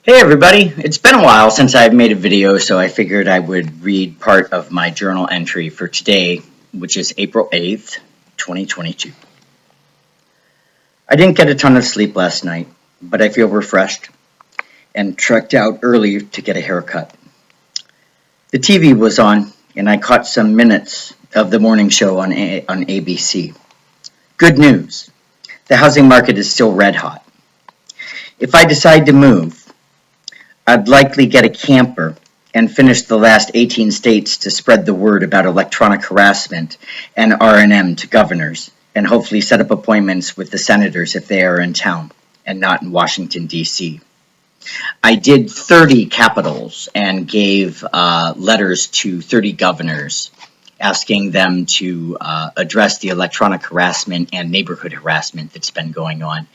Hey everybody, it's been a while since I've made a video, so I figured I would read part of my journal entry for today, which is April 8th, 2022. I didn't get a ton of sleep last night, but I feel refreshed and trekked out early to get a haircut. The TV was on, and I caught some minutes of the morning show on ABC. Good news, the housing market is still red hot. If I decide to move, I'd likely get a camper and finish the last 18 states to spread the word about electronic harassment and R&M to governors, and hopefully set up appointments with the senators if they are in town and not in Washington, D.C. I did 30 capitals and gave letters to 30 governors asking them to address the electronic harassment and neighborhood harassment that's been going on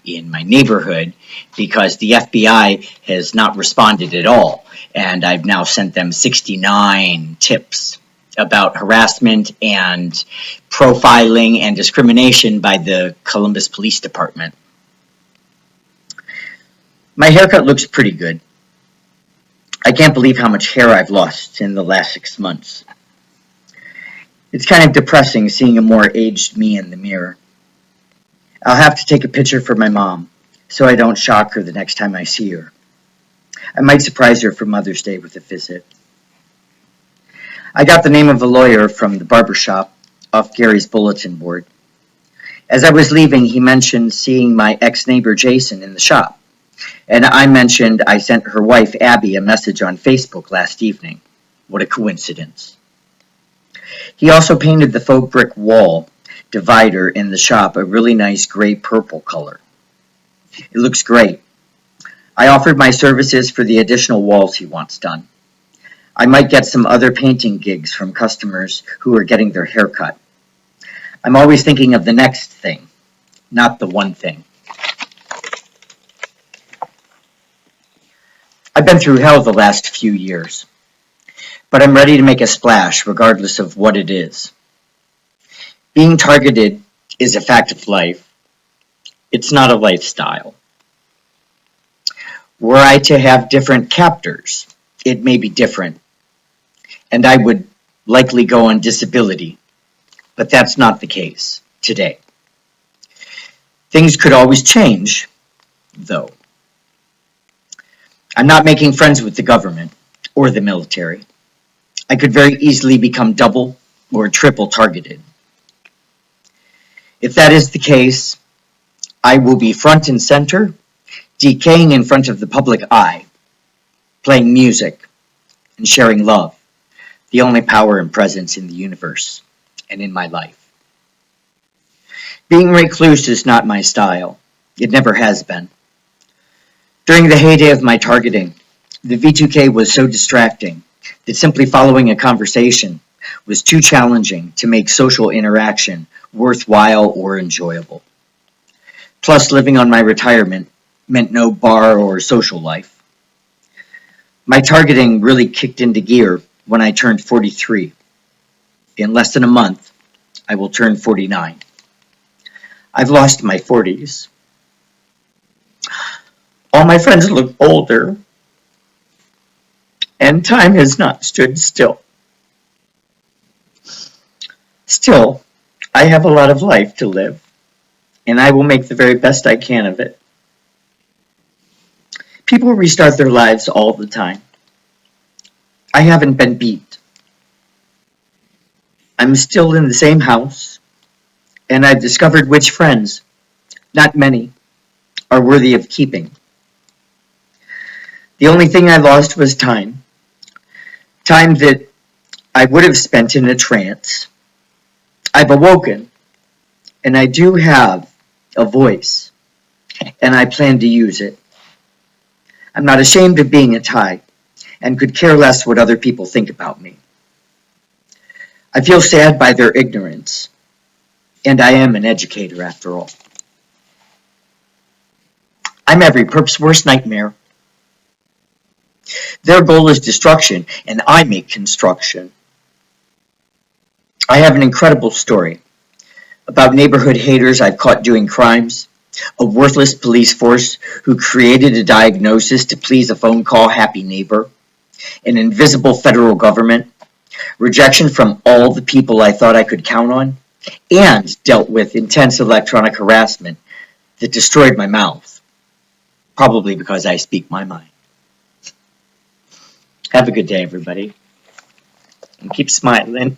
in my neighborhood, because the FBI has not responded at all, and I've now sent them 69 tips about harassment and profiling and discrimination by the Columbus Police Department. My haircut looks pretty good. I can't believe how much hair I've lost in the last 6 months. It's kind of depressing seeing a more aged me in the mirror. I'll have to take a picture for my mom, so I don't shock her the next time I see her. I might surprise her for Mother's Day with a visit. I got the name of a lawyer from the barber shop off Gary's bulletin board. As I was leaving, he mentioned seeing my ex-neighbor Jason in the shop, and I mentioned I sent her wife Abby a message on Facebook last evening. What a coincidence. He also painted the faux brick wall divider in the shop a really nice gray-purple color. It looks great. I offered my services for the additional walls he wants done. I might get some other painting gigs from customers who are getting their hair cut. I'm always thinking of the next thing, not the one thing. I've been through hell the last few years, but I'm ready to make a splash regardless of what it is. Being targeted is a fact of life. It's not a lifestyle. Were I to have different captors, it may be different, and I would likely go on disability, but that's not the case today. Things could always change, though. I'm not making friends with the government or the military. I could very easily become double or triple targeted. If that is the case, I will be front and center, decaying in front of the public eye, playing music and sharing love, the only power and presence in the universe and in my life. Being recluse is not my style. It never has been. During the heyday of my targeting, the V2K was so distracting that simply following a conversation was too challenging to make social interaction worthwhile or enjoyable. Plus, living on my retirement meant no bar or social life. My targeting really kicked into gear when I turned 43. In less than a month, I will turn 49. I've lost my 40s. All my friends look older, and time has not stood still. Still, I have a lot of life to live, and I will make the very best I can of it. People restart their lives all the time. I haven't been beat. I'm still in the same house, and I've discovered which friends, not many, are worthy of keeping. The only thing I lost was time. Time that I would have spent in a trance. I've awoken, and I do have a voice, and I plan to use it. I'm not ashamed of being a Thai, and could care less what other people think about me. I feel sad by their ignorance, and I am an educator after all. I'm every perp's worst nightmare. Their goal is destruction, and I make construction. I have an incredible story about neighborhood haters I've caught doing crimes, A worthless police force who created a diagnosis to please a phone call happy neighbor, an invisible federal government, rejection from all the people I thought I could count on, and dealt with intense electronic harassment that destroyed my mouth, probably because I speak my mind. Have a good day, everybody, and keep smiling.